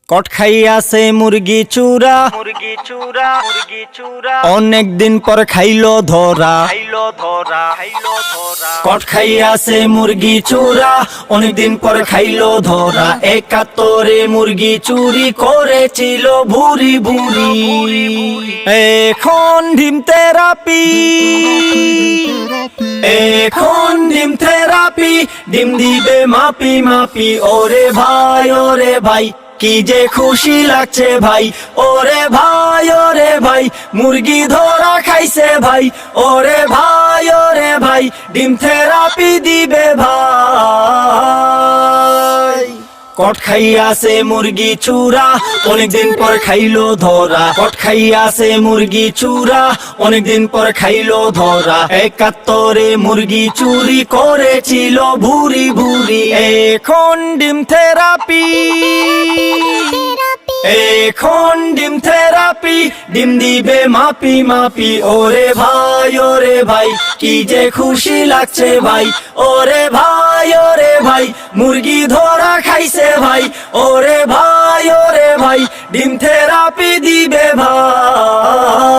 কট খাইয়াছে মুরগি চূরা, অনেক দিন পর খাইলো ধরা। কট খাইয়াছে মুরগি চূরা, অনেক দিন পর খাইলো ধরা। একাত্তরে মুরগি চুরি করেছিল ভুরি ভুরি। এখন ডিম থেরাপি, এখন ডিম থেরাপি, ডিম দিবে মাপি মাপি। ওরে ভাই ওরে ভাই, কি যে খুশি লাগছে ভাই। ওরে ভাই ওরে ভাই, মুরগি ধরা খাইছে ভাই। ওরে ভাই ওরে ভাই, ডিম থেরাপি দিবে ভাই। কট খাইয়াছে মুরগি চূরা, অনেকদিন পর খাইলো ধরা। কট খাইয়াছে মুরগি চূরা, অনেকদিন পর খাইলো ধরা। একাত্তরে মুরগি চুরি করেছিল ভুরি ভুরি। এখন ডিম থেরাপি, এখন ডিম থেরাপি, ডিম দিবে মাপি মাপি। ওরে ভাই ওরে ভাই, কি যে খুশি লাগছে ভাই। ওরে ভাই ওরে ভাই, মুরগি ধরা খাইছে ভাই। ওরে ভাই ওরে ভাই, ডিম থেরাপি দিবে ভাই।